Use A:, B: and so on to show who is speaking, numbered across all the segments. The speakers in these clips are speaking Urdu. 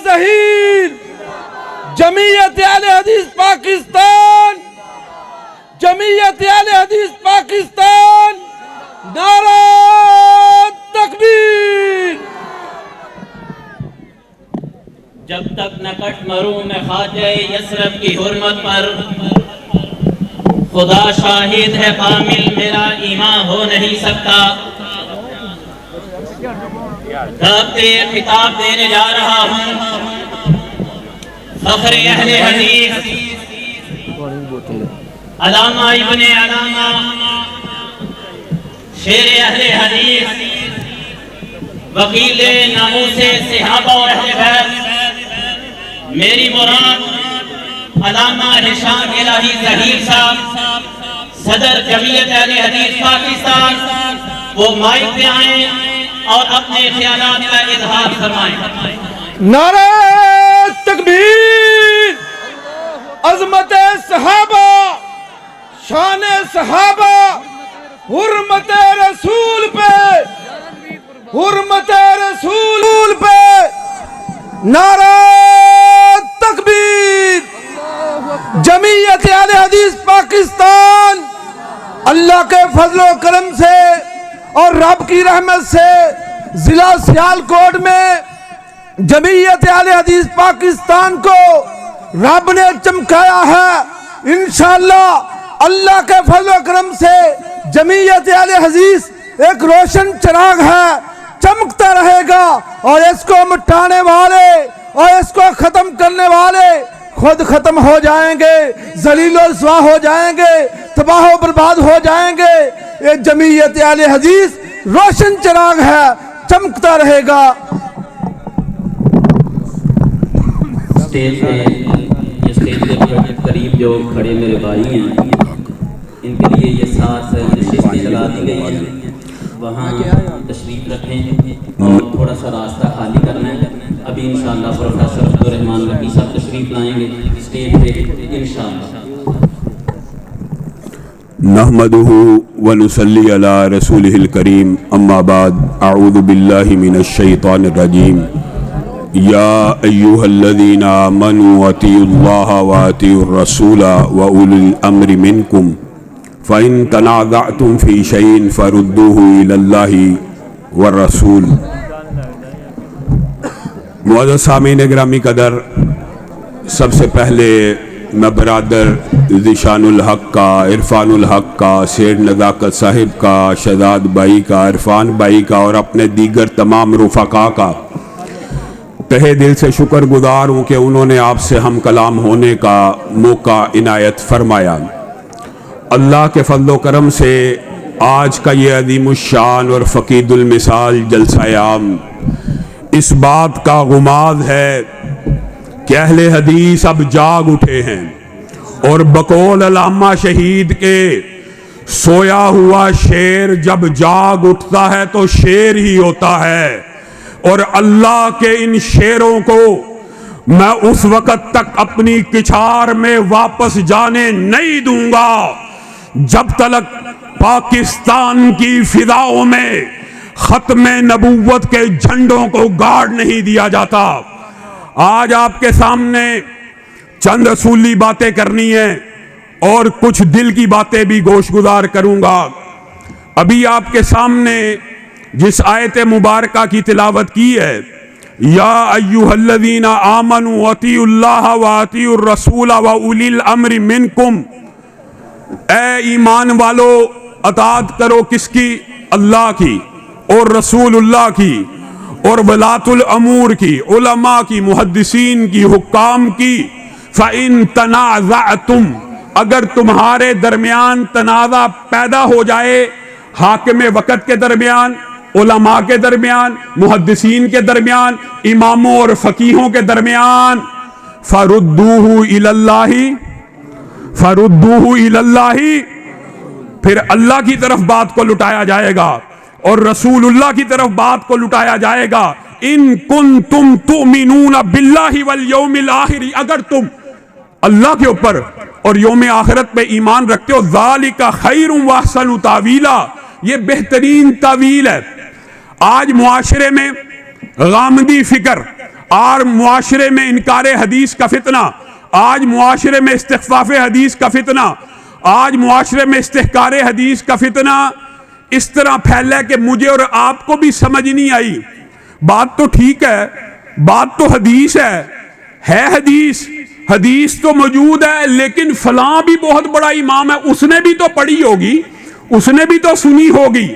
A: ظہیر، جمعیت اہل حدیث پاکستان، جمعیت اہل حدیث پاکستان، نعرہ تکبیر۔
B: جب تک نہ کٹ مروں میں خواجہ یثرب کی حرمت پر، خدا شاہد ہے کامل میرا ایمان ہو نہیں سکتا۔ دعوتے خطاب دینے جا رہا ہوں فخر اہل حدیث علامہ ابن علامہ شیر اہل حدیث وکیل ناموس صحابہ و اہل بیت، میری مراد علامہ ہشام الہی ظہیر صاحب، صدر جمعیت اہل حدیث پاکستان، وہ مائک پہ آئیں اور اپنے خیالات کا اظہار فرمائیں۔
A: نعرہ تکبیر، عظمت صحابہ، شان صحابہ، حرمت رسول پہ، حرمت رسول پہ، نعرہ تکبیر۔ جمعیت اہل حدیث پاکستان اللہ کے فضل و کرم سے اور رب کی رحمت سے ضلع سیالکوٹ میں جمعیت اہل حدیث پاکستان کو رب نے چمکایا ہے۔ انشاءاللہ اللہ کے فضل و کرم سے جمعیت اہل حدیث ایک روشن چراغ ہے، چمکتا رہے گا، اور اس کو مٹانے والے اور اس کو ختم کرنے والے خود ختم ہو جائیں گے، ذلیل و رسوا ہو جائیں گے، تباہ و برباد ہو جائیں گے۔ یہ جمعیت اہل حدیث روشن چراغ ہے، چمکتا رہے گا۔
B: اسٹیج کے قریب جو کھڑے میرے بھائی ہیں، ان کے لیے یہ ساتھ نشستیں لگا دی گئی ہیں، وہاں تشریف رکھیں اور تھوڑا سا راستہ خالی کرنا ہے۔ ابھی انشاءاللہ پروفیسر عبدالرحمان رفیع صاحب تشریف لائیں گے اسٹیج پہ انشاءاللہ۔
C: نحمده ونصلي على رسوله الكريم اما بعد اعوذ بالله من الشيطان الرجيم يا ايها الذين امنوا اطيعوا الله واطيعوا الرسول واولي الامر منكم فان تنازعتم في شيء فردوه الى الله والرسول۔ معزز سامعین گرامی قدر، سب سے پہلے میں برادر ذیشان الحق کا، عرفان الحق کا، سید نزاکت صاحب کا، شہزاد بھائی کا، عرفان بھائی کا اور اپنے دیگر تمام رفقا کا تہہ دل سے شکر گزار ہوں کہ انہوں نے آپ سے ہم کلام ہونے کا موقع عنایت فرمایا۔ اللہ کے فضل و کرم سے آج کا یہ عظیم الشان اور فقید المثال جلسہ عام اس بات کا غماز ہے کہ اہل حدیث اب جاگ اٹھے ہیں، اور بقول علامہ شہید کے سویا ہوا شیر جب جاگ اٹھتا ہے تو شیر ہی ہوتا ہے، اور اللہ کے ان شیروں کو میں اس وقت تک اپنی کچھار میں واپس جانے نہیں دوں گا جب تک پاکستان کی فضاؤں میں ختم نبوت کے جھنڈوں کو گاڑ نہیں دیا جاتا۔ آج آپ کے سامنے چند اصولی باتیں کرنی ہیں اور کچھ دل کی باتیں بھی گوش گزار کروں گا۔ ابھی آپ کے سامنے جس آیت مبارکہ کی تلاوت کی ہے، یا ایھا الذین آمنوا اطیعوا اللہ واطیعوا الرسول واولی الامر منکم، اے ایمان والو اطاعت کرو کس کی؟ اللہ کی اور رسول اللہ کی اور ولاۃ الامور کی، علماء کی، محدثین کی، حکام کی۔ فَإِن تَنَازَعْتُمْ، اگر تمہارے درمیان تنازع پیدا ہو جائے، حاکم وقت کے درمیان، علماء کے درمیان، محدثین کے درمیان، اماموں اور فقیہوں کے درمیان، فَرُدُّوهُ إِلَى اللَّهِ، فَرُدُّوهُ إِلَى اللَّهِ، پھر اللہ کی طرف بات کو لٹایا جائے گا اور رسول اللہ کی طرف بات کو لٹایا جائے گا۔ ان کنتم تؤمنون باللہ والیوم الآخر، اگر تم اللہ کے اوپر اور یوم آخرت پہ ایمان رکھتے ہو، ذالک خیر واحسن تاویلا، یہ بہترین تعویل ہے۔ آج معاشرے میں غامدی فکر، اور معاشرے میں انکار حدیث کا فتنہ، آج معاشرے میں استخفاف حدیث کا فتنہ، آج معاشرے میں استحکار حدیث کا فتنہ اس طرح پھیلا کہ مجھے اور آپ کو بھی سمجھ نہیں آئی۔ بات تو ٹھیک ہے، بات تو حدیث ہے حدیث، حدیث تو موجود ہے، لیکن فلاں بھی بہت بڑا امام ہے، اس نے بھی تو پڑھی ہوگی، اس نے بھی تو سنی ہوگی۔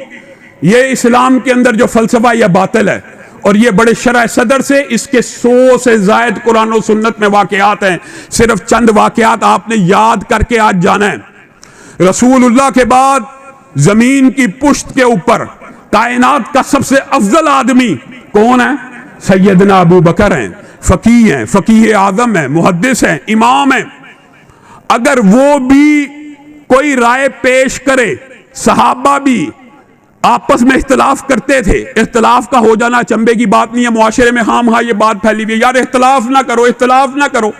C: یہ اسلام کے اندر جو فلسفہ یہ باطل ہے، اور یہ بڑے شرح صدر سے اس کے 100 سے زائد قرآن و سنت میں واقعات ہیں، صرف چند واقعات آپ نے یاد کر کے آج جانا ہے۔ رسول اللہ کے بعد زمین کی پشت کے اوپر کائنات کا سب سے افضل آدمی کون ہے؟ سیدنا ابو بکر ہیں، فقیہ ہیں، فقیہ اعظم ہیں، محدث ہیں، امام ہیں۔ اگر وہ بھی کوئی رائے پیش کرے، صحابہ بھی آپس میں اختلاف کرتے تھے، اختلاف کا ہو جانا چنبے کی بات نہیں ہے، معاشرے میں ہاں یہ بات پھیلی ہوئی ہے، یار اختلاف نہ کرو، اختلاف نہ کرو۔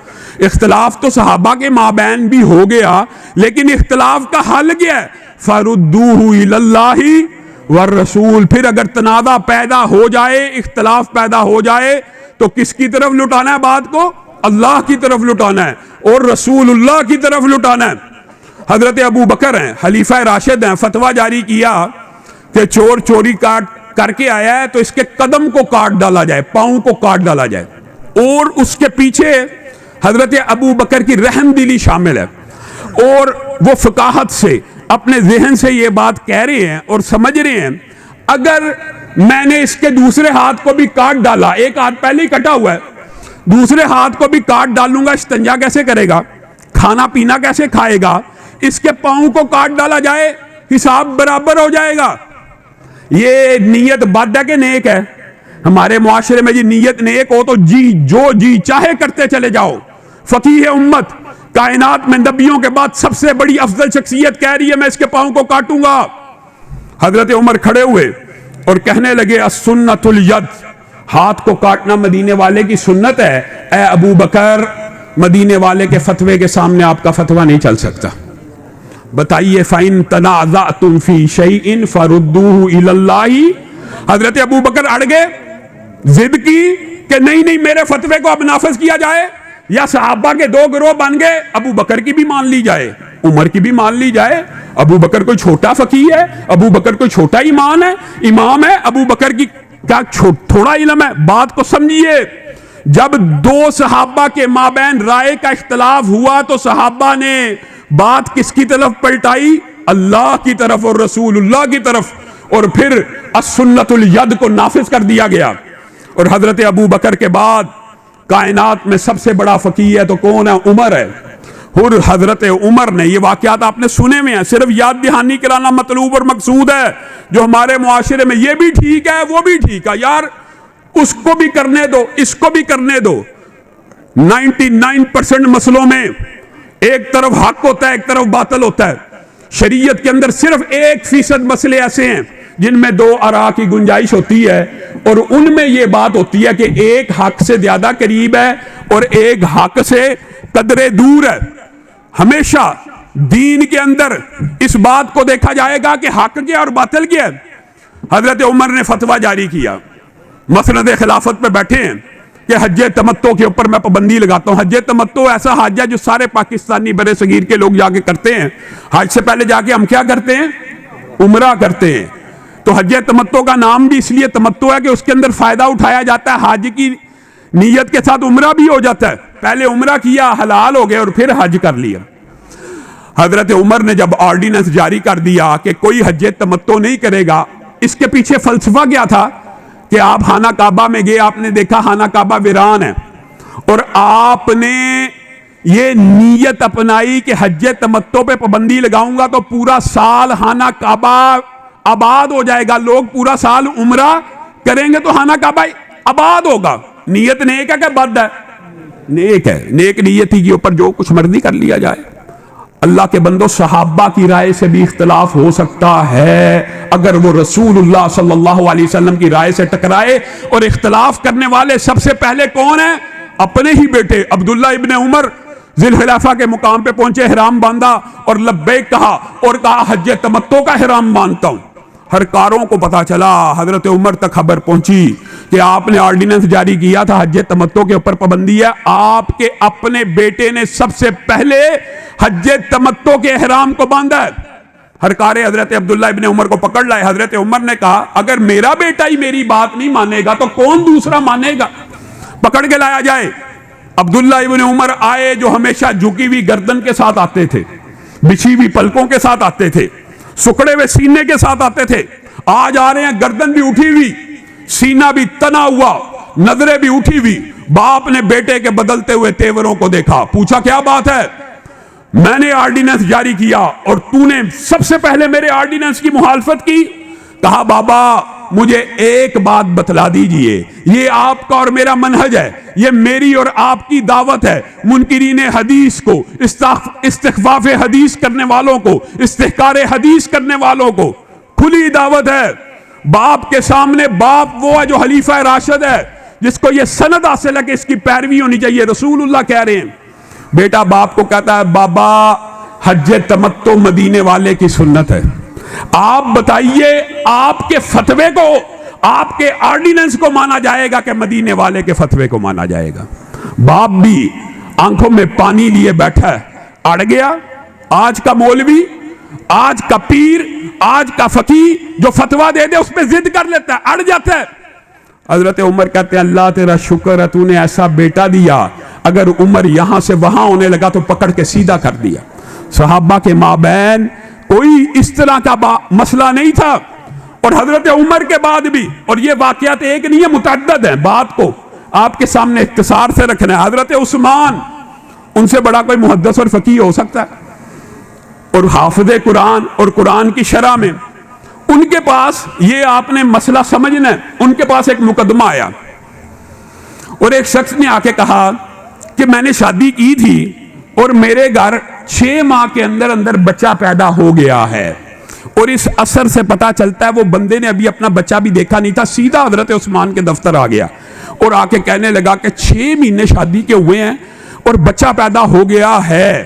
C: اختلاف تو صحابہ کے مابین بھی ہو گیا، لیکن اختلاف کا حل کیا ہے؟ فَرُدُّوهُ إِلَى اللَّهِ وَالرَّسُولِ۔ پھر اگر تنازع پیدا ہو جائے، اختلاف پیدا ہو جائے تو کس کی طرف لٹانا ہے بات کو؟ اللہ کی طرف لٹانا ہے اور رسول اللہ کی طرف لٹانا ہے۔ حضرت ابو بکر ہیں، خلیفہ راشد ہیں، فتویٰ جاری کیا کہ چور چوری کر کے آیا ہے تو اس کے قدم کو کاٹ ڈالا جائے، پاؤں کو کاٹ ڈالا جائے، اور اس کے پیچھے حضرت ابو بکر کی رحم دلی شامل ہے، اور وہ فقاہت سے اپنے ذہن سے یہ بات کہہ رہے ہیں اور سمجھ رہے ہیں اگر میں نے اس کے دوسرے ہاتھ کو بھی کاٹ ڈالا، ایک ہاتھ پہلے ہی کٹا ہوا ہے، دوسرے ہاتھ کو بھی کاٹ ڈالوں گا، استنجا کیسے کرے گا، کھانا پینا کیسے کھائے گا، اس کے پاؤں کو کاٹ ڈالا جائے حساب برابر ہو جائے گا۔ یہ نیت بد ہے کہ نیک ہے؟ ہمارے معاشرے میں جی نیت نیک ہو تو جی چاہے کرتے چلے جاؤ۔ فقیہ امت، کائنات میں نبیوں کے بعد سب سے بڑی افضل شخصیت کہہ رہی ہے میں اس کے پاؤں کو کاٹوں گا۔ حضرت عمر کھڑے ہوئے اور کہنے لگے السنت الید، ہاتھ کو کاٹنا مدینے والے کی سنت ہے، اے ابو بکر مدینے والے کے فتوے کے سامنے آپ کا فتویٰ نہیں چل سکتا۔ بتائیے فَإِن تَنَازَعْتُمْ فِي شَيْءٍ فَرُدُّوهُ إِلَى اللَّهِ۔ حضرت ابو بکر اڑ گئے، ضد کی کہ نہیں میرے فتوے کو اب نافذ کیا جائے، یا صحابہ کے دو گروہ بن گئے، ابو بکر کی بھی مان لی جائے، عمر کی بھی مان لی جائے۔ ابو بکر کوئی چھوٹا فقیہ ہے؟ ابو بکر کوئی چھوٹا امام ہے؟ ابو بکر کی کیا تھوڑا علم ہے؟ بات کو سمجھیے، جب دو صحابہ کے مابین رائے کا اختلاف ہوا تو صحابہ نے بات کس کی طرف پلٹائی؟ اللہ کی طرف اور رسول اللہ کی طرف، اور پھر السنت الید کو نافذ کر دیا گیا۔ اور حضرت ابو بکر کے بعد کائنات میں سب سے بڑا فقیہ ہے تو کون ہے؟ عمر ہے۔ اور حضرت عمر نے، یہ واقعات آپ نے سنے میں ہیں، صرف یاد دہانی کرانا مطلوب اور مقصود ہے، جو ہمارے معاشرے میں یہ بھی ٹھیک ہے وہ بھی ٹھیک ہے، یار اس کو بھی کرنے دو، اس کو بھی کرنے دو۔ 99% مسئلوں میں ایک طرف حق ہوتا ہے، ایک طرف باطل ہوتا ہے۔ شریعت کے اندر صرف 1% مسئلے ایسے ہیں جن میں 2 آراء کی گنجائش ہوتی ہے، اور ان میں یہ بات ہوتی ہے کہ ایک حق سے زیادہ قریب ہے اور ایک حق سے قدرے دور ہے۔ ہمیشہ دین کے اندر اس بات کو دیکھا جائے گا کہ حق کیا اور باطل کیا ہے۔ حضرت عمر نے فتویٰ جاری کیا، مسند خلافت پہ بیٹھے ہیں کہ حج تمتع کے اوپر میں پابندی لگاتا ہوں۔ حج تمتع ایسا حج ہے جو سارے پاکستانی برے صغیر کے لوگ جا کے کرتے ہیں۔ حج سے پہلے جا کے ہم کیا کرتے ہیں؟ عمرہ کرتے ہیں۔ تو حج تمتع کا نام بھی اس لیے تمتع ہے کہ اس کے اندر فائدہ اٹھایا جاتا ہے، حج کی نیت کے ساتھ عمرہ بھی ہو جاتا ہے۔ پہلے عمرہ کیا، حلال ہو گئے، اور پھر حج کر لیا۔ حضرت عمر نے جب آرڈیننس جاری کر دیا کہ کوئی حج تمتع نہیں کرے گا، اس کے پیچھے فلسفہ کیا تھا کہ آپ خانہ کعبہ میں گئے، آپ نے دیکھا خانہ کعبہ ویران ہے، اور آپ نے یہ نیت اپنائی کہ حج تمتع پہ پابندی لگاؤں گا تو پورا سال خانہ کعبہ آباد ہو جائے گا، لوگ پورا سال عمرہ کریں گے تو خانہ کعبہ آباد ہوگا۔ نیت نیک ہے کہ بد ہے؟ نیک ہے۔ نیک نیتی کے اوپر جو کچھ مرضی کر لیا جائے۔ اللہ کے بندو، صحابہ کی رائے سے بھی اختلاف ہو سکتا ہے اگر وہ رسول اللہ صلی اللہ علیہ وسلم کی رائے سے ٹکرائے، اور اختلاف کرنے والے سب سے پہلے کون ہیں؟ اپنے ہی بیٹے عبداللہ ابن عمر ذی الخلافہ کے مقام پہ پہنچے، احرام باندھا اور لبیک کہا، اور کہا حج تمتع کا احرام باندھتا ہوں۔ ہر کاروں کو پتا چلا، حضرت عمر تک خبر پہنچی کہ آپ نے آرڈیننس جاری کیا تھا حج تمتع کے اوپر پابندی ہے. آپ کے اپنے بیٹے نے سب سے پہلے حج تمتع کے احرام کو باندھا ہے. ہر کارے حضرت عبداللہ ابن عمر کو پکڑ لائے. حضرت عمر نے کہا اگر میرا بیٹا ہی میری بات نہیں مانے گا تو کون دوسرا مانے گا؟ پکڑ کے لایا جائے. عبداللہ ابن عمر آئے جو ہمیشہ جھکی ہوئی گردن کے ساتھ آتے تھے، بچھی ہوئی پلکوں کے ساتھ آتے تھے، سکڑے ہوئے سینے کے ساتھ آتے تھے. آج آ رہے ہیں گردن بھی اٹھی ہوئی، سینہ بھی تنا ہوا، نظریں بھی اٹھی ہوئی. باپ نے بیٹے کے بدلتے ہوئے تیوروں کو دیکھا، پوچھا کیا بات ہے؟ میں نے آرڈیننس جاری کیا اور تو نے سب سے پہلے میرے آرڈیننس کی مخالفت کی. کہا بابا مجھے ایک بات بتلا دیجئے، یہ آپ کا اور میرا منہج ہے، یہ میری اور آپ کی دعوت ہے. منکرین حدیث کو، استخفاف حدیث کرنے والوں کو، استحکار حدیث کرنے والوں کو کھلی دعوت ہے. باپ کے سامنے باپ وہ ہے جو خلیفہ راشد ہے، جس کو یہ سند حاصل ہے کہ اس کی پیروی ہونی چاہیے. رسول اللہ کہہ رہے ہیں. بیٹا باپ کو کہتا ہے بابا حج تمتع مدینے والے کی سنت ہے، آپ بتائیے آپ کے فتوے کو، آپ کے آرڈیننس کو مانا جائے گا کہ مدینے والے کے فتوے کو مانا جائے گا؟ باپ بھی آنکھوں میں پانی لیے بیٹھا ہے. اڑ گیا. آج کا مولوی، آج کا پیر، آج کا فقیہ جو فتویٰ دے دے اس پہ ضد کر لیتا ہے، اڑ جاتا ہے. حضرت عمر کہتے ہیں اللہ تیرا شکر ہے تو نے ایسا بیٹا دیا، اگر عمر یہاں سے وہاں ہونے لگا تو پکڑ کے سیدھا کر دیا. صحابہ کے مابین کوئی اس طرح کا مسئلہ نہیں تھا. اور حضرت عمر کے بعد بھی، اور یہ واقعات ایک نہیں ہے متعدد ہیں، بات کو آپ کے سامنے اختصار سے رکھنا ہے. حضرت عثمان، ان سے بڑا کوئی محدث اور فقیہ ہو سکتا ہے اور حافظ قرآن اور قرآن کی شرح میں، ان کے پاس یہ آپ نے مسئلہ سمجھنا ہے. ان کے پاس ایک مقدمہ آیا اور ایک شخص نے آ کے کہا کہ میں نے شادی کی تھی اور میرے گھر 6 ماہ کے اندر اندر بچہ پیدا ہو گیا ہے، اور اس اثر سے پتا چلتا ہے وہ بندے نے ابھی اپنا بچہ بھی دیکھا نہیں تھا. سیدھا حضرت عثمان کے دفتر آ گیا اور آ کے کہنے لگا کہ 6 مہینے شادی کے ہوئے ہیں اور بچہ پیدا ہو گیا ہے.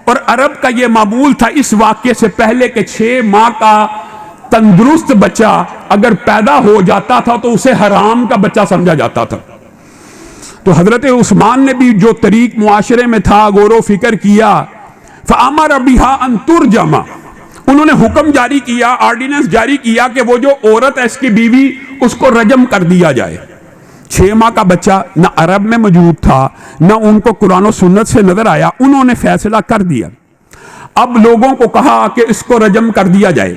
C: اور عرب کا یہ معمول تھا اس واقعے سے پہلے کہ 6 ماہ کا تندرست بچہ اگر پیدا ہو جاتا تھا تو اسے حرام کا بچہ سمجھا جاتا تھا. تو حضرت عثمان نے بھی جو طریق معاشرے میں تھا غور و فکر کیا. فَأَمَرَ بِهَا أَن تُرْجَمَ، انہوں نے حکم جاری کیا، آرڈیننس جاری کیا کہ وہ جو عورت ہے اس کی بیوی، اس کو رجم کر دیا جائے. 6 ماہ کا بچہ نہ عرب میں موجود تھا نہ ان کو قرآن و سنت سے نظر آیا. انہوں نے فیصلہ کر دیا. اب لوگوں کو کہا کہ اس کو رجم کر دیا جائے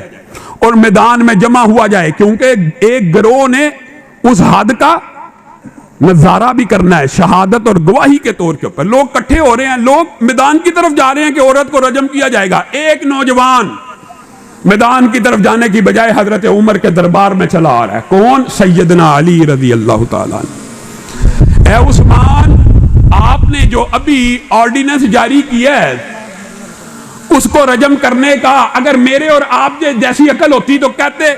C: اور میدان میں جمع ہوا جائے، کیونکہ ایک گروہ نے اس حد کا نظارہ بھی کرنا ہے شہادت اور گواہی کے طور کے اوپر. لوگ کٹھے ہو رہے ہیں، لوگ میدان کی طرف جا رہے ہیں کہ عورت کو رجم کیا جائے گا. ایک نوجوان میدان کی طرف جانے کی بجائے حضرت عمر کے دربار میں چلا آ رہا ہے. کون؟ سیدنا علی رضی اللہ تعالیٰ عنہ. اے عثمان، آپ نے جو ابھی آرڈیننس جاری کیا ہے اس کو رجم کرنے کا، اگر میرے اور آپ جیسی عقل ہوتی تو کہتے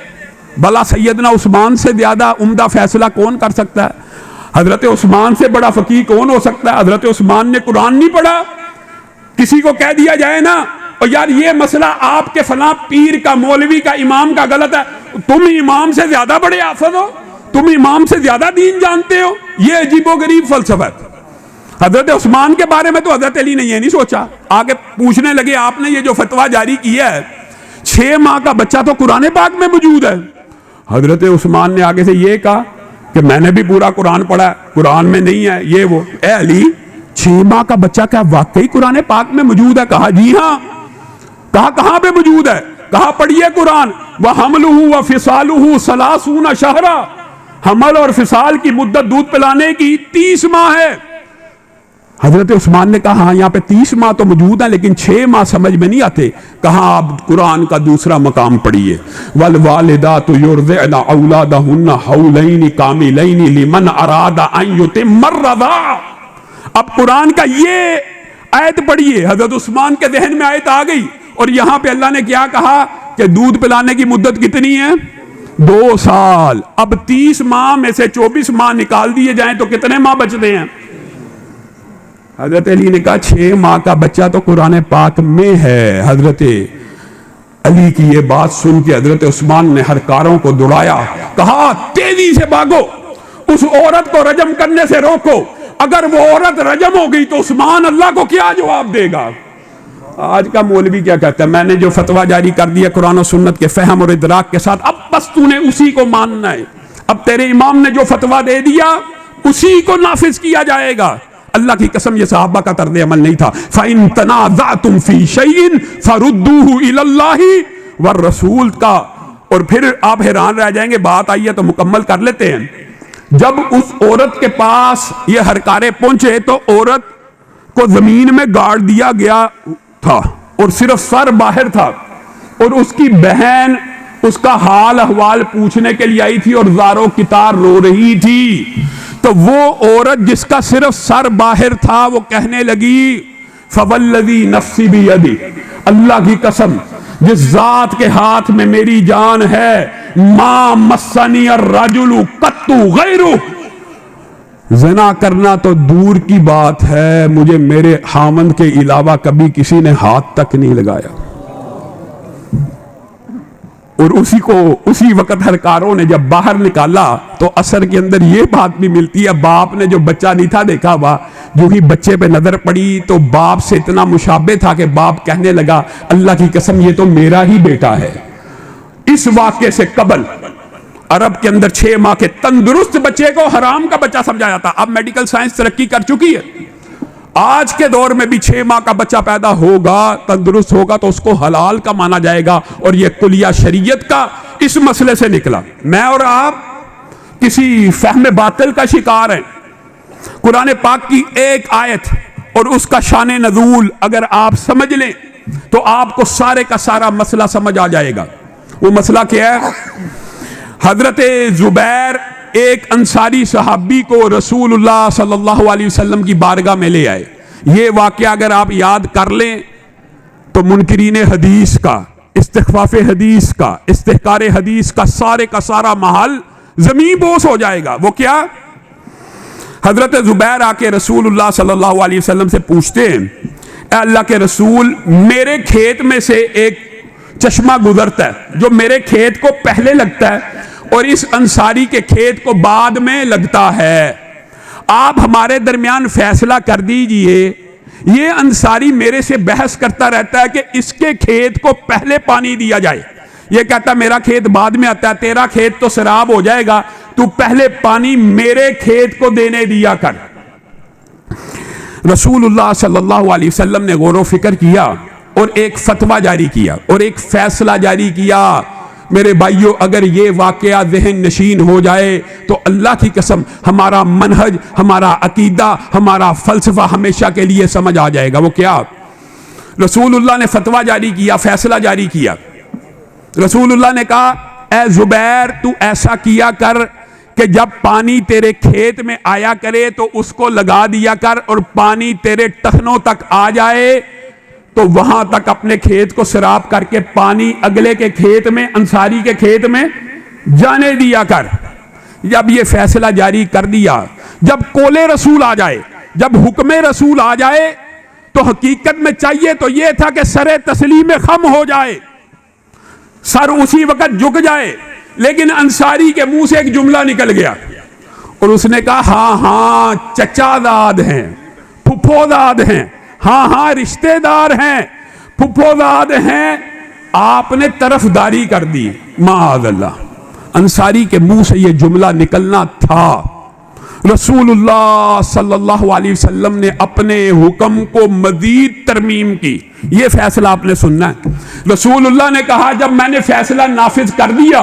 C: بھلا سیدنا عثمان سے زیادہ عمدہ فیصلہ کون کر سکتا ہے؟ حضرت عثمان سے بڑا فقیہ کون ہو سکتا ہے؟ حضرت عثمان نے قرآن نہیں پڑھا؟ کسی کو کہہ دیا جائے نا اور یار یہ مسئلہ آپ کے فلاں پیر کا، مولوی کا، امام کا غلط ہے، تم امام سے زیادہ بڑے حافظ ہو، تم امام سے زیادہ دین جانتے ہو، یہ عجیب و غریب فلسفہ ہے. حضرت عثمان کے بارے میں تو حضرت علی نے یہ نہیں سوچا. آگے پوچھنے لگے آپ نے یہ جو فتویٰ جاری کیا ہے 6 ماہ کا بچہ تو قرآن پاک میں موجود ہے. حضرت عثمان نے آگے سے یہ کہا کہ میں نے بھی پورا قرآن پڑھا ہے، قرآن میں نہیں ہے یہ وہ. اے علی، 6 ماہ کا بچہ کیا واقعی قرآن پاک میں موجود ہے؟ کہا جی ہاں. کہا کہاں پہ موجود ہے؟ کہا پڑھیے قرآن. وَحَمْلُهُ وَفِصَالُهُ 30 شَهْرًا، حمل اور فصال کی مدت دودھ پلانے کی 30 ماہ ہے. حضرت عثمان نے کہا ہاں یہاں پہ 30 ماہ تو موجود ہیں لیکن 6 ماہ سمجھ میں نہیں آتے. کہا آپ قرآن کا دوسرا مقام پڑھیے. وَالْوَالِدَاتُ يُرْضِعْنَ أَوْلَادَهُنَّ حَوْلَيْنِ كَامِلَيْنِ لِمَنْ أَرَادَ أَنْ يُتِمَّ الرَّضَاعَ. اب قرآن کا یہ آیت پڑھیے. حضرت عثمان کے ذہن میں آیت آ گئی اور یہاں پہ اللہ نے کیا کہا کہ دودھ پلانے کی مدت کتنی ہے؟ 2 سال. اب 30 ماہ میں سے 24 ماہ نکال دیے جائیں تو کتنے ماہ بچتے ہیں؟ حضرت علی نے کہا 6 ماہ کا بچہ تو قرآن پاک میں ہے. حضرت علی کی یہ بات سن کے حضرت عثمان نے ہرکاروں کو دوڑایا، کہا تیزی سے بھاگو، اس عورت کو رجم کرنے سے روکو، اگر وہ عورت رجم ہو گئی تو عثمان اللہ کو کیا جواب دے گا؟ آج کا مولوی کیا کہتا ہے، میں نے جو فتویٰ جاری کر دیا قرآن و سنت کے فہم اور ادراک کے ساتھ، اب بس تو نے اسی کو ماننا ہے، اب تیرے امام نے جو فتویٰ دے دیا اسی کو نافذ کیا جائے گا۔ اللہ کی قسم یہ صحابہ کا طرز عمل نہیں تھا۔ فَإِن تَنَازَعْتُمْ فِي شَيْءٍ فَرُدُّوهُ إِلَى اللَّهِ وَالرَّسُولِ کا، اور پھر آپ حیران رہ جائیں گے، بات آئی ہے تو مکمل کر لیتے ہیں۔ جب اس عورت کے پاس یہ ہرکارے پہنچے تو عورت کو زمین میں گاڑ دیا گیا تھا اور صرف سر باہر تھا، اور اس کی بہن اس کا حال احوال پوچھنے کے لیے آئی تھی اور زارو کتار رو رہی تھی۔ تو وہ عورت جس کا صرف سر باہر تھا وہ کہنے لگی فوالذی نفسی بیدی، اللہ کی قسم جس ذات کے ہاتھ میں میری جان ہے، ما مسنی الرجل قط غیرہ، زنا کرنا تو دور کی بات ہے، مجھے میرے خاوند کے علاوہ کبھی کسی نے ہاتھ تک نہیں لگایا۔ اور اسی وقت ہرکاروں نے جب باہر نکالا تو اثر کے اندر یہ بات بھی ملتی ہے، باپ نے جو بچہ نہیں تھا دیکھا ہوا، جو ہی بچے پہ نظر پڑی تو باپ سے اتنا مشابہ تھا کہ باپ کہنے لگا اللہ کی قسم یہ تو میرا ہی بیٹا ہے۔ اس واقعے سے قبل عرب کے اندر 6 ماہ کے تندرست بچے کو حرام کا بچہ سمجھا جاتا۔ اب میڈیکل سائنس ترقی کر چکی ہے، آج کے دور میں بھی 6 ماہ کا بچہ پیدا ہوگا، تندرست ہوگا تو اس کو حلال کا مانا جائے گا، اور یہ کلیہ شریعت کا اس مسئلے سے نکلا۔ میں اور آپ کسی فہم باطل کا شکار ہیں۔ قرآن پاک کی ایک آیت اور اس کا شان نزول اگر آپ سمجھ لیں تو آپ کو سارے کا سارا مسئلہ سمجھ آ جائے گا۔ وہ مسئلہ کیا ہے؟ حضرت زبیر ایک انصاری صحابی کو رسول اللہ صلی اللہ علیہ وسلم کی بارگاہ میں لے آئے۔ یہ واقعہ اگر آپ یاد کر لیں تو منکرین حدیث کا، استخفاف حدیث کا، استحکار حدیث کا سارے کا سارا محل زمین بوس ہو جائے گا۔ وہ کیا؟ حضرت زبیر آ کے رسول اللہ صلی اللہ علیہ وسلم سے پوچھتے ہیں، اے اللہ کے رسول، میرے کھیت میں سے ایک چشمہ گزرتا ہے جو میرے کھیت کو پہلے لگتا ہے اور اس انصاری کے کھیت کو بعد میں لگتا ہے، آپ ہمارے درمیان فیصلہ کر دیجئے۔ یہ انصاری میرے سے بحث کرتا رہتا ہے کہ اس کے کھیت کو پہلے پانی دیا جائے، یہ کہتا ہے میرا کھیت بعد میں آتا ہے، تیرا کھیت تو سراب ہو جائے گا، تو پہلے پانی میرے کھیت کو دینے دیا کر۔ رسول اللہ صلی اللہ علیہ وسلم نے غور و فکر کیا اور ایک فتویٰ جاری کیا اور ایک فیصلہ جاری کیا۔ میرے بھائیوں، اگر یہ واقعہ ذہن نشین ہو جائے تو اللہ کی قسم ہمارا منہج، ہمارا عقیدہ، ہمارا فلسفہ ہمیشہ کے لیے سمجھ آ جائے گا۔ وہ کیا؟ رسول اللہ نے فتویٰ جاری کیا، فیصلہ جاری کیا۔ رسول اللہ نے کہا اے زبیر، تو ایسا کیا کر کہ جب پانی تیرے کھیت میں آیا کرے تو اس کو لگا دیا کر، اور پانی تیرے ٹخنوں تک آ جائے تو وہاں تک اپنے کھیت کو سراب کر کے پانی اگلے کے کھیت میں، انصاری کے کھیت میں جانے دیا کر۔ جب یہ فیصلہ جاری کر دیا، جب قول رسول آ جائے، جب حکم رسول آ جائے تو حقیقت میں چاہیے تو یہ تھا کہ سر تسلیم خم ہو جائے، سر اسی وقت جھک جائے، لیکن انصاری کے منہ سے ایک جملہ نکل گیا اور اس نے کہا ہاں ہاں چچا داد ہیں، پھپھو داد ہیں، ہاں ہاں رشتہ دار ہیں، پھپھو داد ہیں۔ آپ نے طرفداری کر دی۔ معاذ اللہ، انصاری کے منہ سے یہ جملہ نکلنا تھا۔ رسول اللہ صلی اللہ علیہ وسلم نے اپنے حکم کو مزید ترمیم کی۔ یہ فیصلہ آپ نے سننا ہے۔ رسول اللہ نے کہا جب میں نے فیصلہ نافذ کر دیا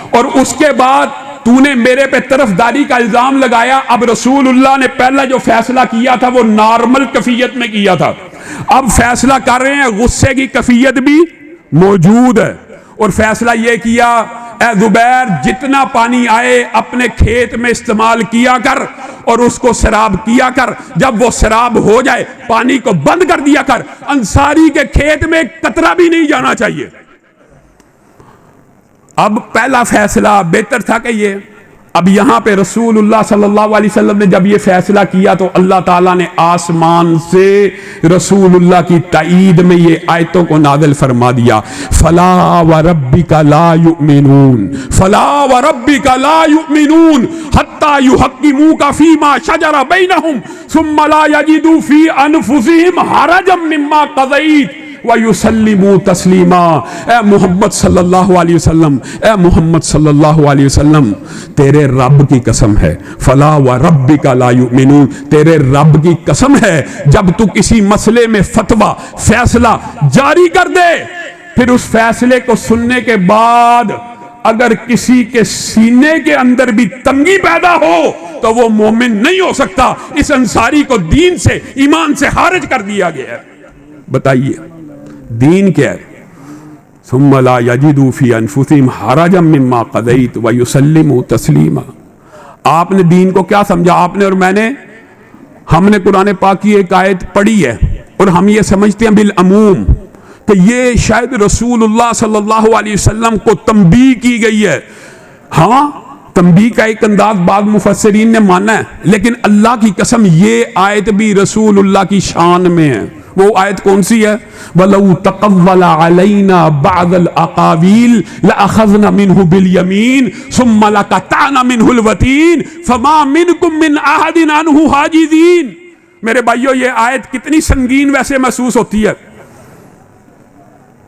C: اور اس کے بعد تو نے میرے پہ طرفداری کا الزام لگایا، اب رسول اللہ نے پہلا جو فیصلہ کیا تھا وہ نارمل کیفیت میں کیا تھا، اب فیصلہ کر رہے ہیں غصے کی کیفیت بھی موجود ہے، اور فیصلہ یہ کیا اے زبیر جتنا پانی آئے اپنے کھیت میں استعمال کیا کر اور اس کو سراب کیا کر، جب وہ سراب ہو جائے پانی کو بند کر دیا کر، انصاری کے کھیت میں ایک قطرہ بھی نہیں جانا چاہیے۔ اب پہلا فیصلہ بہتر تھا کہ یہ اب یہاں پہ رسول اللہ صلی اللہ علیہ وسلم نے جب یہ فیصلہ کیا تو اللہ تعالیٰ نے آسمان سے رسول اللہ کی تائید میں یہ آیتوں کو نازل فرما دیا. فلا وربک لا یؤمنون فلا وربک لا یؤمنون حتی یحکموک فیما شجر بینہم ثم لا یجدوا فی انفسہم حرجا مما قضیت وَيُسَلِّمُوا تَسْلِیمًا. اے محمد صلی اللہ علیہ وسلم، اے محمد صلی اللہ علیہ وسلم، تیرے رب کی قسم ہے. فَلَا وَرَبِّكَ لَا يُؤْمِنُونَ. تیرے رب کی قسم ہے جب تو کسی مسئلے میں فتویٰ فیصلہ جاری کر دے، پھر اس فیصلے کو سننے کے بعد اگر کسی کے سینے کے اندر بھی تنگی پیدا ہو تو وہ مومن نہیں ہو سکتا. اس انصاری کو دین سے، ایمان سے خارج کر دیا گیا ہے. بتائیے دین کیا ہے؟ ثم لا یجدوا فی انفسہم حرجا مما قضیت ویسلموا تسلیما. آپ نے دین کو کیا سمجھا؟ آپ نے اور میں نے، ہم نے قرآن پاک کی ایک آیت پڑھی ہے اور ہم یہ سمجھتے ہیں بالعموم کہ یہ شاید رسول اللہ صلی اللہ علیہ وسلم کو تنبیہ کی گئی ہے. ہاں تنبیہ کا ایک انداز بعض مفسرین نے مانا ہے، لیکن اللہ کی قسم یہ آیت بھی رسول اللہ کی شان میں ہے. وہ آیت کون سی ہے؟ وَلَوْ تَقَوَّلَ عَلَيْنَا بَعْضَ الْأَقَاوِيلِ لَأَخَذْنَا مِنْهُ بِالْيَمِينِ ثُمَّ لَقَطَعْنَا مِنْهُ الْوَتِينَ فَمَا مِنْكُمْ مِنْ أَحَدٍ عَنْهُ حَاجِزِينَ. میرے بھائیو یہ آیت کتنی سنگین ویسے محسوس ہوتی ہے.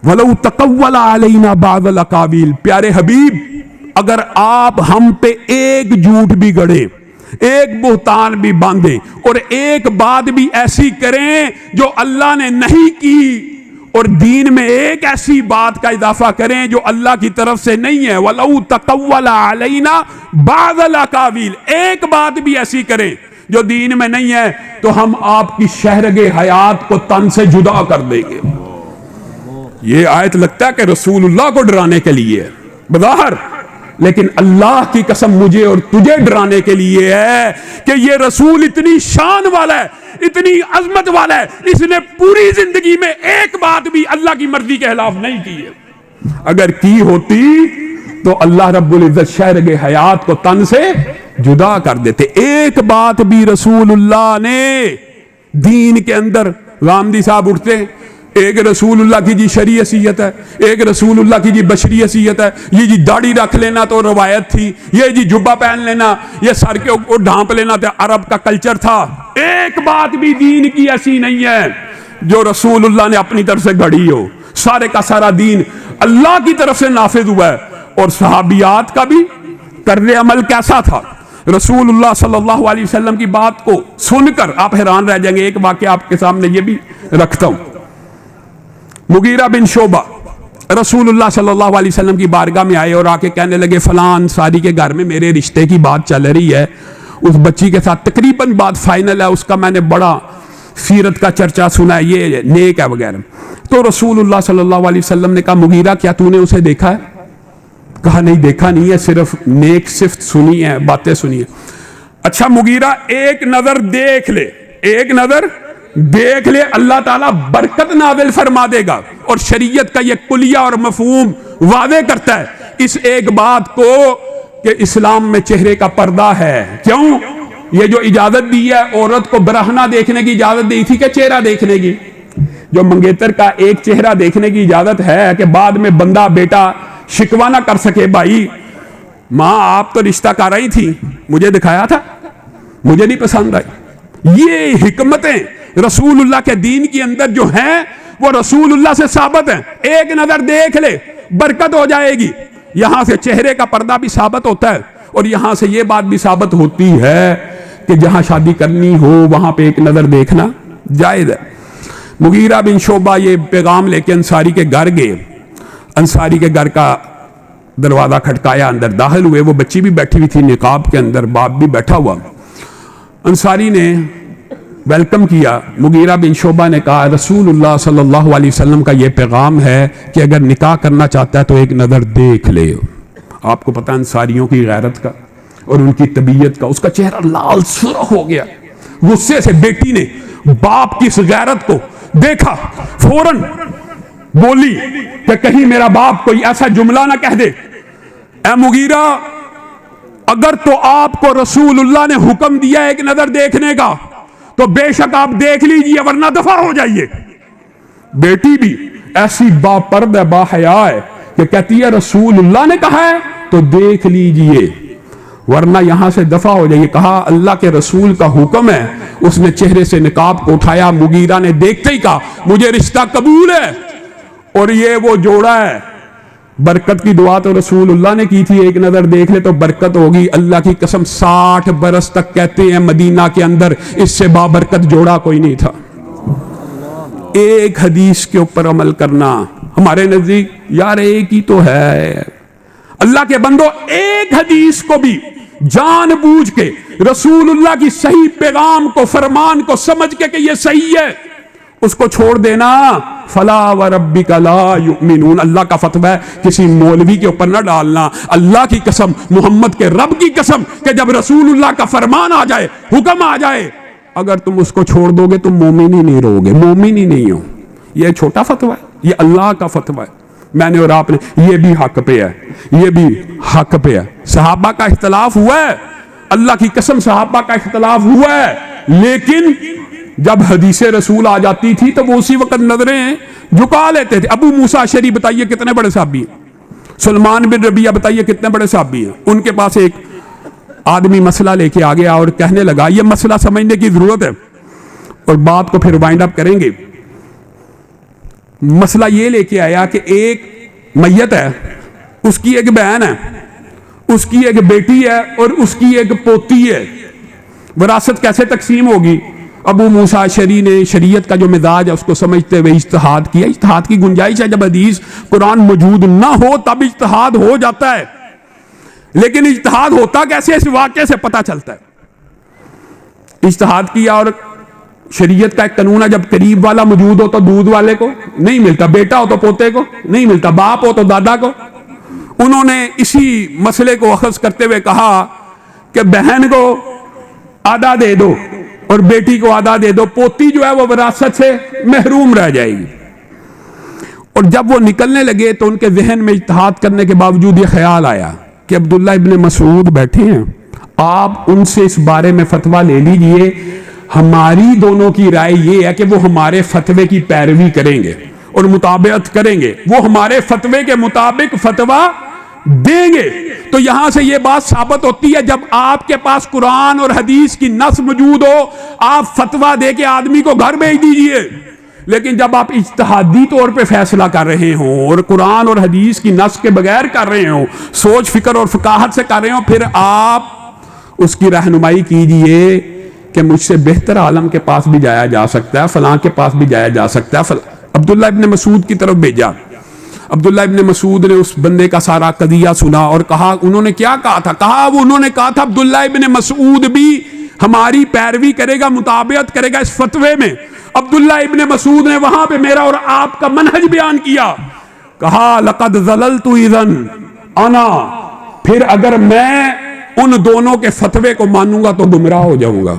C: وَلَوْ تَقَوَّلَ عَلَيْنَا بَعْضَ الْأَقَاوِيلِ. پیارے حبیب، اگر آپ ہم پہ ایک جھوٹ بھی گڑے، ایک بہتان بھی باندھیں اور ایک بات بھی ایسی کریں جو اللہ نے نہیں کی، اور دین میں ایک ایسی بات کا اضافہ کریں جو اللہ کی طرف سے نہیں ہے، وَلَوْ تَقَوَّلَ عَلَيْنَا بَعْضَ الْأَقَاوِيلِ، ایک بات بھی ایسی کریں جو دین میں نہیں ہے، تو ہم آپ کی شہرگ حیات کو تن سے جدا کر دیں گے. یہ آیت لگتا ہے کہ رسول اللہ کو ڈرانے کے لیے ہے بظاہر، لیکن اللہ کی قسم مجھے اور تجھے ڈرانے کے لیے ہے کہ یہ رسول اتنی شان والا ہے، اتنی عظمت والا ہے، اس نے پوری زندگی میں ایک بات بھی اللہ کی مرضی کے خلاف نہیں کی ہے. اگر کی ہوتی تو اللہ رب العزت شہرگ حیات کو تن سے جدا کر دیتے. ایک بات بھی رسول اللہ نے دین کے اندر، غامدی صاحب اٹھتے ہیں، ایک رسول اللہ کی جی شرعی حیثیت ہے، ایک رسول اللہ کی جی بشری حیثیت ہے، یہ جی داڑھی رکھ لینا تو روایت تھی، یہ جی جبہ پہن لینا، یہ سر کے اوپر ڈھانپ لینا تو عرب کا کلچر تھا. ایک بات بھی دین کی ایسی نہیں ہے جو رسول اللہ نے اپنی طرف سے گھڑی ہو. سارے کا سارا دین اللہ کی طرف سے نافذ ہوا ہے. اور صحابیات کا بھی طرز عمل کیسا تھا؟ رسول اللہ صلی اللہ علیہ وسلم کی بات کو سن کر آپ حیران رہ جائیں گے. ایک واقعہ آپ کے سامنے یہ بھی رکھتا ہوں. مغیرہ بن شعبہ رسول اللہ صلی اللہ علیہ وسلم کی بارگاہ میں آئے اور آ کے کہنے لگے فلاں انصاری کے گھر میں میرے رشتے کی بات چل رہی ہے، اس بچی کے ساتھ تقریباً بات فائنل ہے، اس کا میں نے بڑا سیرت کا چرچا سنا ہے، یہ نیک ہے وغیرہ. تو رسول اللہ صلی اللہ علیہ وسلم نے کہا مغیرہ کیا تو نے اسے دیکھا ہے؟ کہا نہیں دیکھا نہیں ہے، صرف نیک صفت سنی ہے، باتیں سنی ہے. اچھا مغیرہ ایک نظر دیکھ لے، ایک نظر دیکھ لے، اللہ تعالیٰ برکت نازل فرما دے گا. اور شریعت کا یہ کلیہ اور مفہوم واضح کرتا ہے اس ایک بات کو کہ اسلام میں چہرے کا پردہ ہے. کیوں؟ یہ جو اجازت دی ہے عورت کو برہنہ دیکھنے کی اجازت دی تھی کہ چہرہ دیکھنے کی؟ جو منگیتر کا ایک چہرہ دیکھنے کی اجازت ہے کہ بعد میں بندہ بیٹا شکوہ نہ کر سکے، بھائی ماں آپ تو رشتہ کر رہی تھی، مجھے دکھایا تھا، مجھے نہیں پسند آئی. یہ حکمتیں رسول اللہ کے دین کی اندر جو ہیں وہ رسول اللہ سے ثابت ہیں. ایک نظر دیکھ لے برکت ہو جائے گی. یہاں سے چہرے کا پردہ بھی ثابت ہوتا ہے اور یہاں سے یہ بات بھی ثابت ہوتی ہے کہ جہاں شادی کرنی ہو وہاں پہ ایک نظر دیکھنا جائز ہے. مغیرہ بن شعبہ یہ پیغام لے کے انصاری کے گھر گئے. انصاری کے گھر کا دروازہ کھٹکایا، اندر داخل ہوئے. وہ بچی بھی بیٹھی ہوئی تھی نقاب کے اندر، باپ بھی بیٹھا ہوا. انصاری نے ویلکم کیا. مغیرہ بن شعبہ نے کہا رسول اللہ صلی اللہ علیہ وسلم کا یہ پیغام ہے کہ اگر نکاح کرنا چاہتا ہے تو ایک نظر دیکھ لے. آپ کو پتہ انصاریوں کی غیرت کا اور ان کی طبیعت کا. اس کا چہرہ لال سرخ ہو گیا غصے سے. بیٹی نے باپ کی اس غیرت کو دیکھا، فوراً بولی کہ کہیں میرا باپ کوئی ایسا جملہ نہ کہہ دے. اے مغیرہ اگر تو آپ کو رسول اللہ نے حکم دیا ایک نظر دیکھنے کا تو بے شک آپ دیکھ لیجئے ورنہ دفع ہو جائیے. بیٹی بھی ایسی با پردہ با حیا ہے کہ کہتی ہے رسول اللہ نے کہا ہے تو دیکھ لیجئے ورنہ یہاں سے دفع ہو جائیے. کہا اللہ کے رسول کا حکم ہے. اس نے چہرے سے نقاب کو اٹھایا. مغیرہ نے دیکھتے ہی کہا مجھے رشتہ قبول ہے. اور یہ وہ جوڑا ہے. برکت کی دعا تو رسول اللہ نے کی تھی, ایک نظر دیکھ لے تو برکت ہوگی. اللہ کی قسم 60 برس تک کہتے ہیں مدینہ کے اندر اس سے بابرکت جوڑا کوئی نہیں تھا. ایک حدیث کے اوپر عمل کرنا ہمارے نزدیک یار ایک ہی تو ہے. اللہ کے بندو ایک حدیث کو بھی جان بوجھ کے رسول اللہ کی صحیح پیغام کو فرمان کو سمجھ کے کہ یہ صحیح ہے اس کو چھوڑ دینا. فلا وربک لا یؤمنون اللہ کا فتویٰ ہے, کسی مولوی کے اوپر نہ ڈالنا. اللہ کی قسم محمد کے رب کی قسم کہ جب رسول اللہ کا فرمان آ جائے حکم آ جائے اگر تم اس کو چھوڑ دو گے تم مومن ہی نہیں رہو گے, مومن ہی نہیں ہو. یہ چھوٹا فتویٰ ہے, یہ اللہ کا فتویٰ ہے. میں نے اور آپ نے یہ بھی حق پہ ہے, یہ بھی حق پہ ہے. صحابہ کا اختلاف ہوا ہے, اللہ کی قسم صحابہ کا اختلاف ہوا ہے, لیکن جب حدیث رسول آ جاتی تھی تو وہ اسی وقت نظریں جھکا لیتے تھے. ابو موسیٰ اشعری بتائیے کتنے بڑے صحابی ہیں, سلمان بن ربیعہ بتائیے کتنے بڑے صحابی ہیں. ان کے پاس ایک آدمی مسئلہ لے کے آ گیا اور کہنے لگا, یہ مسئلہ سمجھنے کی ضرورت ہے اور بات کو پھر وائنڈ اپ کریں گے. مسئلہ یہ لے کے آیا کہ ایک میت ہے, اس کی ایک بہن ہے, اس کی ایک بیٹی ہے اور اس کی ایک پوتی ہے. وراثت کیسے تقسیم ہوگی؟ ابو موسیٰ اشعری نے شریعت کا جو مزاج ہے اس کو سمجھتے ہوئے اجتہاد کیا. اجتہاد کی گنجائش ہے, جب حدیث قرآن موجود نہ ہو تب اجتہاد ہو جاتا ہے, لیکن اجتہاد ہوتا کیسے اس واقعے سے پتہ چلتا ہے. اجتہاد کیا اور شریعت کا ایک قانون ہے, جب قریب والا موجود ہو تو دودھ والے کو نہیں ملتا, بیٹا ہو تو پوتے کو نہیں ملتا, باپ ہو تو دادا کو. انہوں نے اسی مسئلے کو اخذ کرتے ہوئے کہا کہ بہن کو آدھا دے دو اور بیٹی کو آدھا دے دو, پوتی جو ہے وہ وراثت سے محروم رہ جائے گی. اور جب وہ نکلنے لگے تو ان کے ذہن میں اجتہاد کرنے کے باوجود یہ خیال آیا کہ عبداللہ ابن مسعود بیٹھے ہیں, آپ ان سے اس بارے میں فتویٰ لے لیجئے. ہماری دونوں کی رائے یہ ہے کہ وہ ہمارے فتوے کی پیروی کریں گے اور مطابقت کریں گے, وہ ہمارے فتوے کے مطابق فتویٰ دیں گے. تو یہاں سے یہ بات ثابت ہوتی ہے جب آپ کے پاس قرآن اور حدیث کی نص موجود ہو آپ فتویٰ دے کے آدمی کو گھر بھیج دیجئے, لیکن جب آپ اجتہادی طور پہ فیصلہ کر رہے ہوں اور قرآن اور حدیث کی نص کے بغیر کر رہے ہوں, سوچ فکر اور فقاہت سے کر رہے ہوں, پھر آپ اس کی رہنمائی کیجئے کہ مجھ سے بہتر عالم کے پاس بھی جایا جا سکتا ہے, فلاں کے پاس بھی جایا جا سکتا ہے. عبداللہ ابن مسعود کی طرف بھیجا. عبداللہ ابن مسعود نے اس بندے کا سارا قضیہ سنا اور کہا, انہوں نے کیا کہا تھا؟ کہا وہ انہوں نے کہا تھا عبداللہ ابن مسعود بھی ہماری پیروی کرے گا, مطابقت کرے گا اس فتوے میں. عبداللہ ابن مسعود نے وہاں پہ میرا اور آپ کا منہج بیان کیا. کہا لقد ضللت اذن انا, پھر اگر میں ان دونوں کے فتوے کو مانوں گا تو گمراہ ہو جاؤں گا.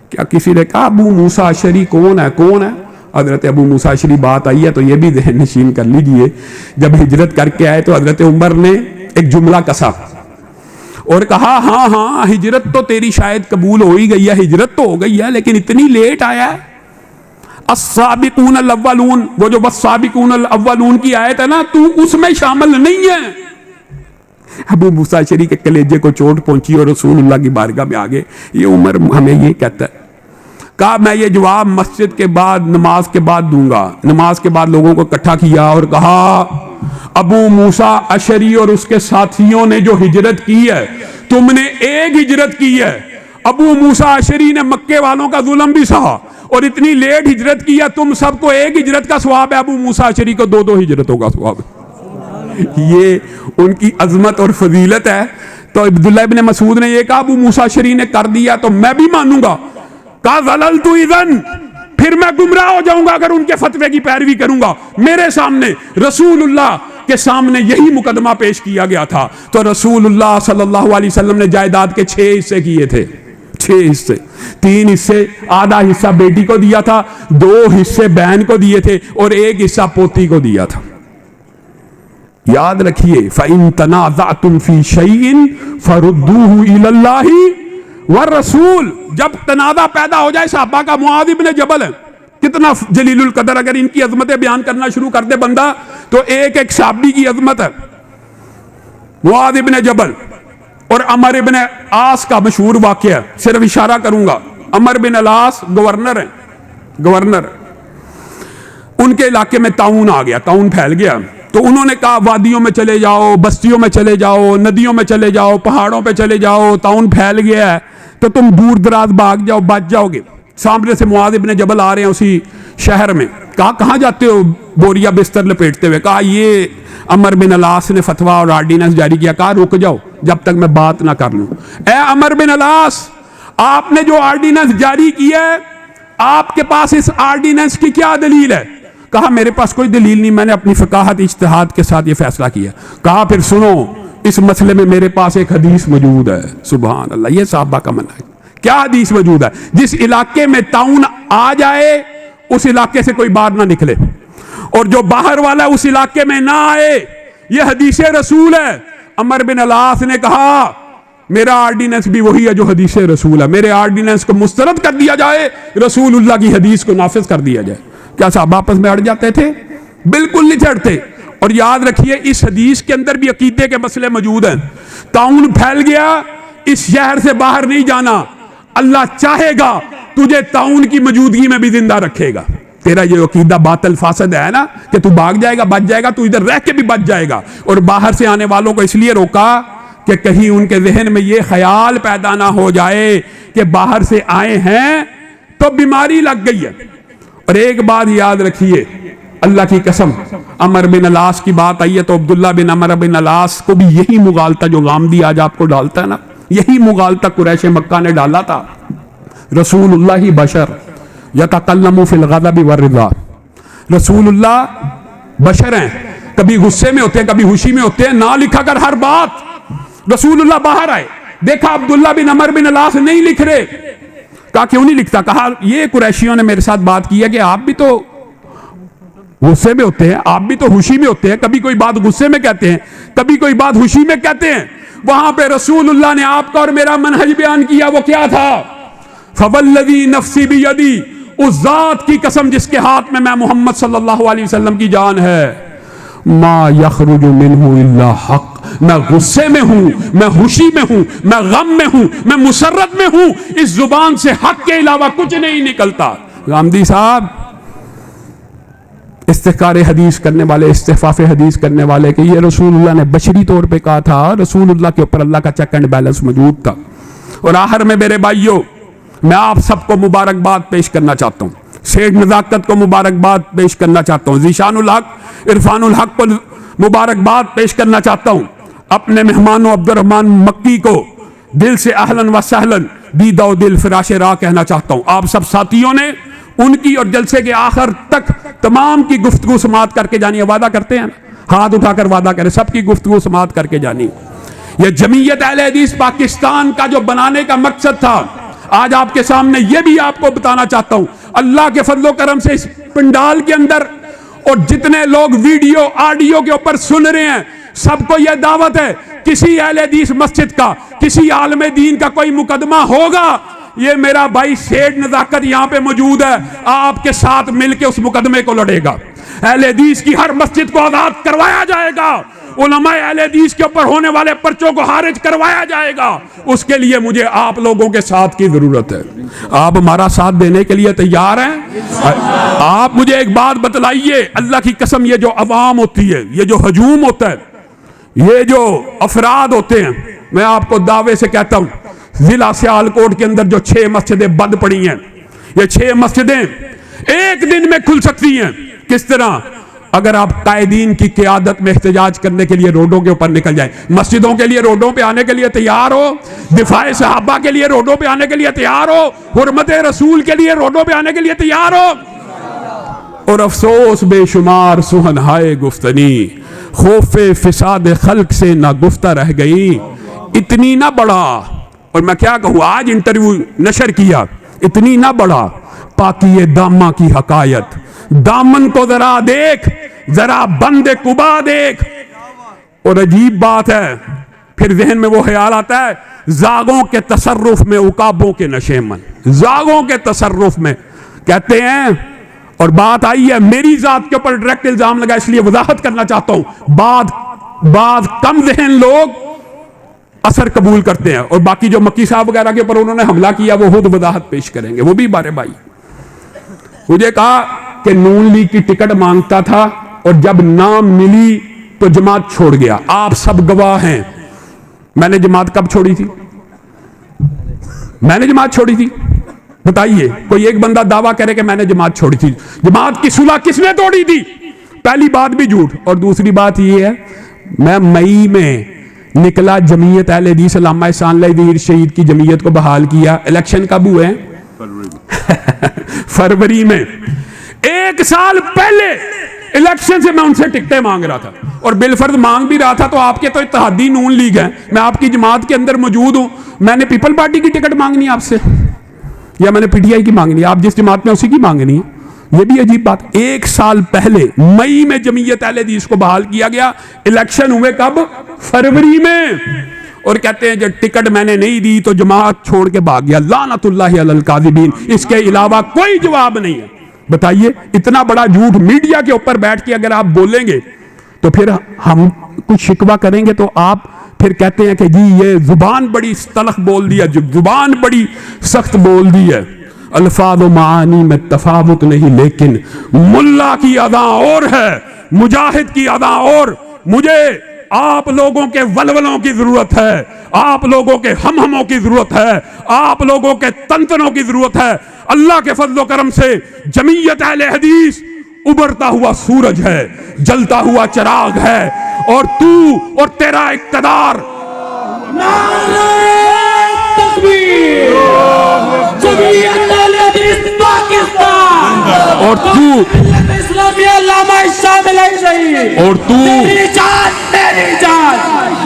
C: کیا کسی نے کہا ابو موسیٰ اشعری کون ہے؟ کون ہے؟ حضرت ابو موسیٰ اشعری بات آئی ہے تو یہ بھی ذہن نشین کر لیجئے. جب ہجرت کر کے آئے تو حضرت عمر نے ایک جملہ کسا اور کہا ہاں ہاں ہجرت تو تیری شاید قبول ہو ہی گئی ہے, ہجرت تو ہو گئی ہے, لیکن اتنی لیٹ آیا ہے. السابقون الاولون, وہ جو والسابقون الاولون کی آیت ہے نا, تو اس میں شامل نہیں ہے. ابو موسیٰ اشعری کے کلیجے کو چوٹ پہنچی اور رسول اللہ کی بارگاہ میں آگے یہ عمر ہمیں یہ کہتا ہے. کہا میں یہ جواب مسجد کے بعد نماز کے بعد دوں گا. نماز کے بعد لوگوں کو اکٹھا کیا اور کہا ابو موسیٰ اشعری اور اس کے ساتھیوں نے جو ہجرت کی ہے تم نے ایک ہجرت کی ہے. ابو موسیٰ اشعری نے مکے والوں کا ظلم بھی سہا اور اتنی لیٹ ہجرت کی ہے, تم سب کو ایک ہجرت کا ثواب ہے, ابو موسیٰ اشعری کو دو ہجرتوں کا ثواب ہے. یہ ان کی عظمت اور فضیلت ہے. تو عبداللہ ابن مسعود نے یہ کہا ابو موسیٰ اشعری نے کر دیا تو میں بھی مانوں گا. کہا ضللت اذن, پھر میں گمراہ ہو جاؤں گا اگر ان کے فتوے کی پیروی کروں گا. میرے سامنے رسول اللہ کے سامنے یہی مقدمہ پیش کیا گیا تھا تو رسول اللہ صلی اللہ علیہ وسلم نے جائیداد کے 6 حصے کیے تھے. 6 حصے, 3 حصے آدھا حصہ بیٹی کو دیا تھا, 2 حصے بہن کو دیے تھے اور 1 حصہ پوتی کو دیا تھا. یاد رکھیے فَإِن تَنَازَعْتُمْ فِي شَيْءٍ فَرُدُّوهُ إِلَى اللَّهِ وَالرَّسُولِ. جب تنازع پیدا ہو جائے، صحابہ کا معاذ ابن جبل ہے، کتنا جلیل القدر، اگر ان کی عظمتیں بیان کرنا شروع کر دے بندہ تو ایک ایک صحابی کی عظمت ہے. معاذ ابن جبل اور عمر ابن عاص کا مشہور واقعہ ہے، صرف اشارہ کروں گا. عمر بن العاص گورنر ہیں، گورنر. ان کے علاقے میں طاعون آ گیا، طاعون پھیل گیا، تو انہوں نے کہا وادیوں میں چلے جاؤ، بستیوں میں چلے جاؤ، ندیوں میں چلے جاؤ، پہاڑوں پہ چلے جاؤ، طاعون پھیل گیا ہے تو تم دور دراز بھاگ جاؤ، بچ جاؤ گے. سامنے سے معاذ ابن جبل آ رہے ہیں اسی شہر میں. کہا کہاں جاتے ہو بوریا بستر لپیٹتے ہوئے؟ کہا یہ عمر بن العاص نے فتویٰ اور آرڈیننس جاری کیا. کہا رک جاؤ جب تک میں بات نہ کر لوں. اے عمر بن العاص، آپ نے جو آرڈیننس جاری کیا ہے، آپ کے پاس اس آرڈیننس کی کیا دلیل ہے؟ کہا میرے پاس کوئی دلیل نہیں، میں نے اپنی فقاہت اجتہاد کے ساتھ یہ فیصلہ کیا. کہا پھر سنو، اس مسئلے میں میرے پاس ایک حدیث موجود ہے. سبحان اللہ، یہ صحابہ کا منہج. کیا حدیث موجود ہے؟ جس علاقے میں طاعون آ جائے اس علاقے سے کوئی باہر نہ نکلے، اور جو باہر والا اس علاقے میں نہ آئے. یہ حدیث رسول ہے. عمر بن العاص نے کہا میرا آرڈیننس بھی وہی ہے جو حدیث رسول ہے، میرے آرڈیننس کو مسترد کر دیا جائے، رسول اللہ کی حدیث کو نافذ کر دیا جائے. کیا صاحب آپس میں اڑ جاتے تھے؟ بالکل نہیں چڑھتے. اور یاد رکھیے اس حدیث کے اندر بھی عقیدے کے مسئلے موجود ہیں. طاعون پھیل گیا، اس شہر سے باہر نہیں جانا، اللہ چاہے گا تجھے طاعون کی موجودگی میں بھی زندہ رکھے گا. تیرا یہ عقیدہ باطل فاسد ہے نا کہ تو بھاگ جائے گا، بچ جائے گا، تو ادھر رہ کے بھی بچ جائے گا. اور باہر سے آنے والوں کو اس لیے روکا کہ کہیں ان کے ذہن میں یہ خیال پیدا نہ ہو جائے کہ باہر سے آئے ہیں تو بیماری لگ گئی ہے. اور ایک بات یاد رکھیے، اللہ کی قسم، عمر بن العاص کی بات آئی ہے تو عبداللہ بن عمر بن العاص کو بھی یہی مغالطہ جو غامدی آج آپ کو ڈالتا ہے نا، یہی مغالطہ قریش مکہ نے ڈالا تھا. رسول اللہ بشر یتکلم فی الغضب والرضا. رسول اللہ بشر ہیں، کبھی غصے میں ہوتے ہیں، کبھی خوشی میں ہوتے ہیں. نہ لکھا کر ہر بات. رسول اللہ باہر آئے، دیکھا عبداللہ بن عمر بن العاص نہیں لکھ رہے. کہا کیوں نہیں لکھتا؟ کہا یہ قریشیوں نے میرے ساتھ بات کی ہے کہ آپ بھی تو غصے میں ہوتے ہیں، آپ بھی تو خوشی میں ہوتے ہیں، کبھی کوئی بات غصے میں کہتے ہیں، کبھی کوئی بات خوشی میں کہتے ہیں. وہاں پہ رسول اللہ نے آپ کا اور میرا منہج بیان کیا. وہ کیا تھا؟ فوالذی نفسی بیدی، اس ذات کی قسم جس کے ہاتھ میں محمد صلی اللہ علیہ وسلم کی جان ہے، ما یخرج منہ الا حق. میں غصے میں ہوں، میں خوشی میں ہوں، میں غم میں ہوں، میں مسرت میں ہوں، اس زبان سے حق کے علاوہ کچھ نہیں نکلتا. غامدی صاحب استحقار حدیث کرنے والے، استحفاف حدیث کرنے والے کہ یہ رسول اللہ نے بشری طور پہ کہا تھا، رسول اللہ کے اوپر اللہ کا چیک اینڈ بیلنس موجود تھا. اور آخر میں میرے بھائیوں، میں آپ سب کو مبارکباد پیش کرنا چاہتا ہوں، سیٹ نزاکت کو مبارکباد پیش کرنا چاہتا ہوں، ذیشان الحق عرفان الحق کو مبارکباد پیش کرنا چاہتا ہوں. اپنے مہمانوں عبد الرحمن مکی کو دل سے اہلاً و سہلاً دیدہ و دل فراش راہ کہنا چاہتا ہوں. آپ سب ساتھیوں نے ان کی اور جلسے کے آخر تک تمام کی گفتگو سماعت کر کے جانی ہے. وعدہ کرتے ہیں نا، ہاتھ اٹھا کر وعدہ کریں، سب کی گفتگو سماعت کر کے جانی. یہ جمعیت اہل حدیث پاکستان کا جو بنانے کا مقصد تھا، آج آپ کے سامنے یہ بھی آپ کو بتانا چاہتا ہوں. اللہ کے فضل و کرم سے اس پنڈال کے اندر اور جتنے لوگ ویڈیو آڈیو کے اوپر سن رہے ہیں، سب کو یہ دعوت ہے، کسی اہل حدیث مسجد کا، کسی عالم دین کا کوئی مقدمہ ہوگا، یہ میرا بھائی سیٹ نزاکت یہاں پہ موجود ہے، آپ کے ساتھ مل کے اس مقدمے کو لڑے گا. اہل حدیث کی ہر مسجد کو آزاد کروایا جائے گا، علماء اہل حدیث کے اوپر ہونے والے پرچوں کو خارج کروایا جائے گا. اس کے لیے مجھے آپ لوگوں کے ساتھ کی ضرورت ہے. آپ ہمارا ساتھ دینے کے لیے تیار ہیں؟ آپ مجھے ایک بات بتلائیے، اللہ کی قسم، یہ جو عوام ہوتی ہے، یہ جو ہجوم ہوتا ہے، یہ جو افراد ہوتے ہیں، میں آپ کو دعوے سے کہتا ہوں، ضلع سیالکوٹ کے اندر جو 6 مسجدیں بند پڑی ہیں، یہ 6 مسجدیں ایک دن میں کھل سکتی ہیں. کس طرح؟ اگر آپ قائدین کی قیادت میں احتجاج کرنے کے لیے روڈوں کے اوپر نکل جائیں. مسجدوں کے لیے روڈوں پہ آنے کے لیے تیار ہو، دفاع صحابہ کے لیے روڈوں پہ آنے کے لیے تیار ہو، حرمت رسول کے لیے روڈوں پہ آنے کے لیے تیار ہو. اور افسوس بے شمار سہنہائے گفتنی، خوف فساد خلق سے نہ گفتہ رہ گئی، اتنی نہ بڑھا. اور میں کیا کہوں، آج انٹرویو نشر کیا، اتنی نہ بڑھا پاکی دامہ کی حقائق. دامن کو ذرا دیکھ، ذرا بند قبا دیکھ، اور عجیب بات ہے پھر ذہن میں وہ خیال آتا ہے زاغوں کے تصرف میں عقابوں کے نشے من، زاغوں کے تصرف میں کہتے ہیں. اور بات آئی ہے میری ذات کے اوپر ڈائریکٹ الزام لگا، اس لیے وضاحت کرنا چاہتا ہوں. بعد کم ذہن لوگ اثر قبول کرتے ہیں، اور باقی جو مکی صاحب وغیرہ کے اوپر انہوں نے حملہ کیا وہ خود وضاحت پیش کریں گے. وہ بھی بارے بھائی مجھے کہا کہ نون لیگ کی ٹکٹ مانگتا تھا اور جب نام ملی تو جماعت چھوڑ گیا. آپ سب گواہ ہیں. میں نے جماعت کب چھوڑی تھی؟ میں نے جماعت چھوڑی تھی؟ بتائیے کوئی ایک بندہ دعویٰ کرے کہ میں نے جماعت چھوڑی تھی. جماعت کی صلح کس نے توڑی تھی؟ پہلی بات بھی جھوٹ. اور دوسری بات یہ ہے میں مئی میں نکلا جمعیت اہل حدیث علامہ احسان اللہ دیر شہید کی جمعیت کو بحال کیا. الیکشن کب ہوئے ہیں؟ فروری میں. ایک سال پہلے الیکشن سے میں ان سے ٹکٹیں مانگ رہا تھا، اور بالفرض مانگ بھی رہا تھا تو آپ کے تو اتحادی نون لیگ ہیں، میں آپ کی جماعت کے اندر موجود ہوں. میں نے پیپل پارٹی کی ٹکٹ مانگنی ہے آپ سے یا میں نے پی ٹی آئی کی مانگنی ہے؟ آپ جس جماعت میں اسی کی مانگنی ہے. یہ بھی عجیب بات. ایک سال پہلے مئی میں جمعیت اہل حدیث کو بحال کیا گیا. الیکشن ہوئے کب؟ فروری میں. اور کہتے ہیں جب ٹکٹ میں نے نہیں دی تو جماعت چھوڑ کے بھاگ گیا. لعنت اللہ علی الکاذبین. اس کے علاوہ کوئی جواب نہیں ہے. بتائیے اتنا بڑا جھوٹ میڈیا کے اوپر بیٹھ کے اگر آپ بولیں گے تو پھر ہم کچھ شکوہ کریں گے تو آپ پھر کہتے ہیں کہ جی یہ زبان بڑی تلخ بول دی ہے، زبان بڑی سخت بول دی ہے. الفاظ و معانی میں تفاوت نہیں، لیکن ملا کی ادا اور ہے، مجاہد کی ادا اور. مجھے آپ لوگوں کے ولولوں کی ضرورت ہے، آپ لوگوں کے ہموں کی ضرورت ہے، آپ لوگوں کے تنتنوں کی ضرورت ہے. اللہ کے فضل و کرم سے جمعیت اہل حدیث ابھرتا ہوا سورج ہے، جلتا ہوا چراغ ہے، اور تو اور تیرا اقتدار
D: جمعیت اہل حدیث پاکستان
C: اور تو
D: اسلامیہ علامہ شامل ہے.
C: اور تو
D: تیری جان میری جان،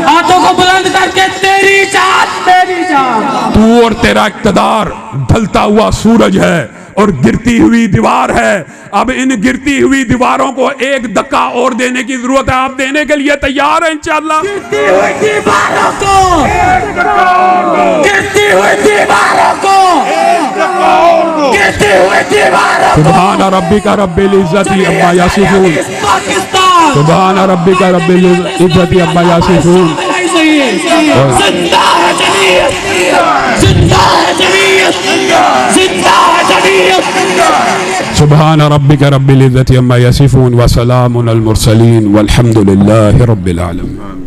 D: ہاتھوں کو بلند کر کے تیری جان میری جان.
C: تو اور تیرا اقتدار ڈھلتا ہوا سورج ہے اور گرتی ہوئی دیوار ہے. اب ان گرتی ہوئی دیواروں کو ایک دکا اور دینے کی ضرورت ہے. آپ دینے کے لیے تیار ہیں انشاءاللہ؟
D: گرتی ہوئی دیواروں کو، گرتی ہوئی دیواروں کو، گرتی ہوئی دیواروں کو.
C: سبحان ربک رب العزت عما یصفون.
D: پاکستان
C: سبحان ربک رب العزت عما یصفون.
D: زندہ ہے جمعیت، زندہ ہے جمعیت، زندہ ہے جمعیت.
C: سبحان ربک رب العزت عما یصفون وسلام علی المرسلین والحمد للہ رب العالمین.